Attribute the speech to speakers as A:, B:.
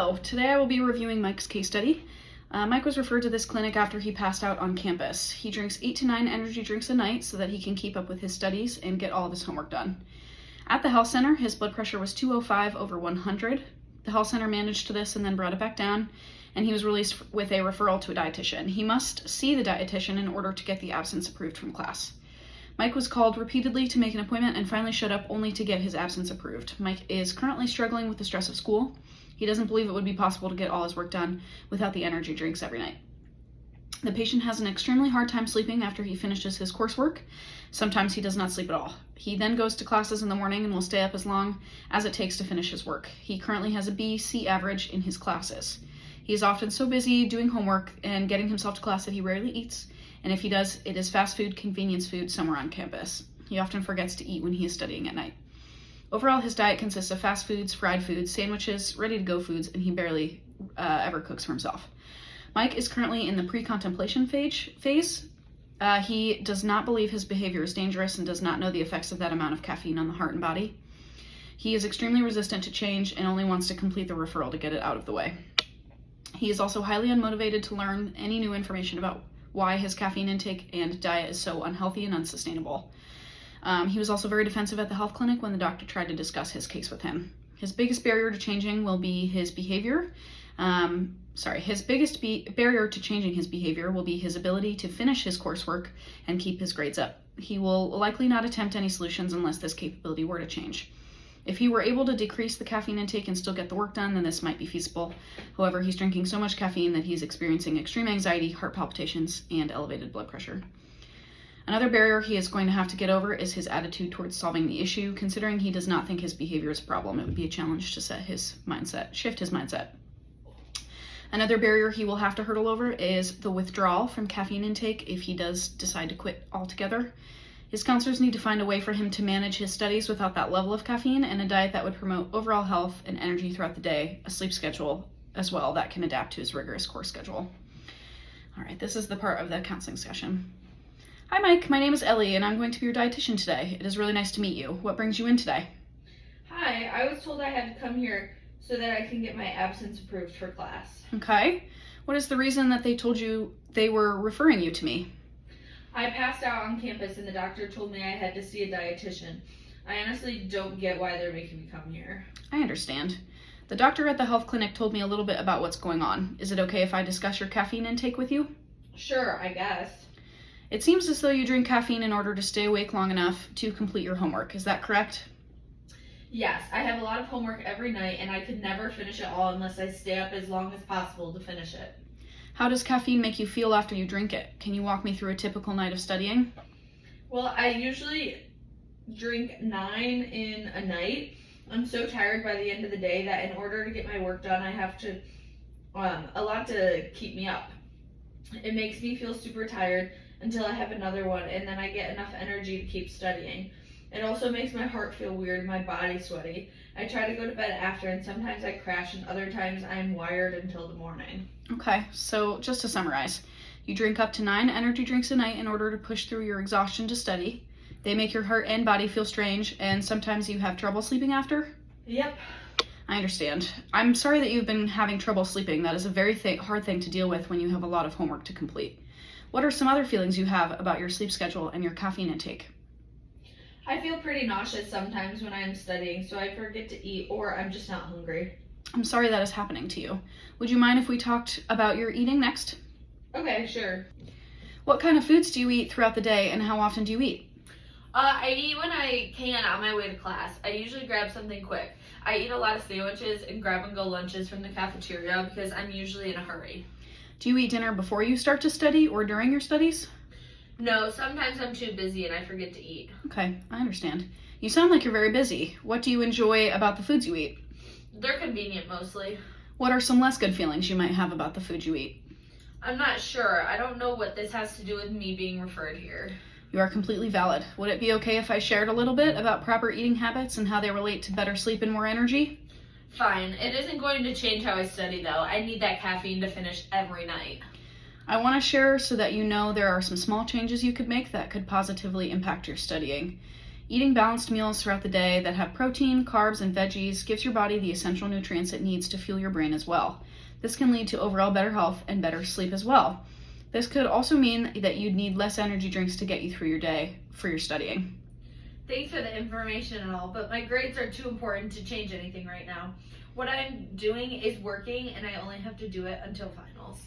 A: Hello, today I will be reviewing Mike's case study. Mike was referred to this clinic after he passed out on campus. He drinks 8 to 9 energy drinks a night so that he can keep up with his studies and get all of his homework done. At the health center, his blood pressure was 205/100. The health center managed this and then brought it back down, and he was released with a referral to a dietitian. He must see the dietitian in order to get the absence approved from class. Mike was called repeatedly to make an appointment and finally showed up only to get his absence approved. Mike is currently struggling with the stress of school. He doesn't believe it would be possible to get all his work done without the energy drinks every night. The patient has an extremely hard time sleeping after he finishes his coursework. Sometimes he does not sleep at all. He then goes to classes in the morning and will stay up as long as it takes to finish his work. He currently has a B/C average in his classes. He is often so busy doing homework and getting himself to class that he rarely eats, and if he does, it is fast food, convenience food somewhere on campus. He often forgets to eat when he is studying at night. Overall, his diet consists of fast foods, fried foods, sandwiches, ready-to-go foods, and he barely ever cooks for himself. Mike is currently in the pre-contemplation phase. He does not believe his behavior is dangerous and does not know the effects of that amount of caffeine on the heart and body. He is extremely resistant to change and only wants to complete the referral to get it out of the way. He is also highly unmotivated to learn any new information about why his caffeine intake and diet is so unhealthy and unsustainable. He was also very defensive at the health clinic when the doctor tried to discuss his case with him. His biggest barrier to changing will be his behavior. His biggest barrier to changing his behavior will be his ability to finish his coursework and keep his grades up. He will likely not attempt any solutions unless this capability were to change. If he were able to decrease the caffeine intake and still get the work done, then this might be feasible. However, he's drinking so much caffeine that he's experiencing extreme anxiety, heart palpitations, and elevated blood pressure. Another barrier he is going to have to get over is his attitude towards solving the issue. Considering he does not think his behavior is a problem, it would be a challenge to shift his mindset. Another barrier he will have to hurdle over is the withdrawal from caffeine intake if he does decide to quit altogether. His counselors need to find a way for him to manage his studies without that level of caffeine, and a diet that would promote overall health and energy throughout the day, a sleep schedule as well that can adapt to his rigorous course schedule. All right, this is the part of the counseling session. Hi Mike, my name is Ellie and I'm going to be your dietitian today. It is really nice to meet you. What brings you in today?
B: Hi, I was told I had to come here so that I can get my absence approved for class.
A: Okay. What is the reason that they told you they were referring you to me?
B: I passed out on campus and the doctor told me I had to see a dietitian. I honestly don't get why they're making me come here.
A: I understand. The doctor at the health clinic told me a little bit about what's going on. Is it okay if I discuss your caffeine intake with you?
B: Sure, I guess.
A: It seems as though you drink caffeine in order to stay awake long enough to complete your homework. Is that correct?
B: Yes, I have a lot of homework every night and I could never finish it all unless I stay up as long as possible to finish it.
A: How does caffeine make you feel after you drink it? Can you walk me through a typical night of studying?
B: Well, I usually drink 9 in a night. I'm so tired by the end of the day that in order to get my work done, I have to a lot to keep me up. It makes me feel super tired until I have another one, and then I get enough energy to keep studying. It also makes my heart feel weird and my body sweaty. I try to go to bed after, and sometimes I crash, and other times I am wired until the morning.
A: Okay, so just to summarize, you drink up to 9 energy drinks a night in order to push through your exhaustion to study. They make your heart and body feel strange, and sometimes you have trouble sleeping after?
B: Yep.
A: I understand. I'm sorry that you've been having trouble sleeping. That is a very hard thing to deal with when you have a lot of homework to complete. What are some other feelings you have about your sleep schedule and your caffeine intake?
B: I feel pretty nauseous sometimes when I am studying, so I forget to eat or I'm just not hungry.
A: I'm sorry that is happening to you. Would you mind if we talked about your eating next?
B: Okay, sure.
A: What kind of foods do you eat throughout the day and how often do you eat?
C: I eat when I can on my way to class. I usually grab something quick. I eat a lot of sandwiches and grab-and-go lunches from the cafeteria because I'm usually in a hurry.
A: Do you eat dinner before you start to study or during your studies?
C: No, sometimes I'm too busy and I forget to eat.
A: Okay, I understand. You sound like you're very busy. What do you enjoy about the foods you eat?
C: They're convenient mostly.
A: What are some less good feelings you might have about the food you eat?
C: I'm not sure. I don't know what this has to do with me being referred here.
A: You are completely valid. Would it be okay if I shared a little bit about proper eating habits and how they relate to better sleep and more energy?
C: Fine. It isn't going to change how I study, though. I need that caffeine to finish every night.
A: I want to share so that you know there are some small changes you could make that could positively impact your studying. Eating balanced meals throughout the day that have protein, carbs, and veggies gives your body the essential nutrients it needs to fuel your brain as well. This can lead to overall better health and better sleep as well. This could also mean that you'd need less energy drinks to get you through your day for your studying.
C: Thanks for the information and all, but my grades are too important to change anything right now. What I'm doing is working, and I only have to do it until finals.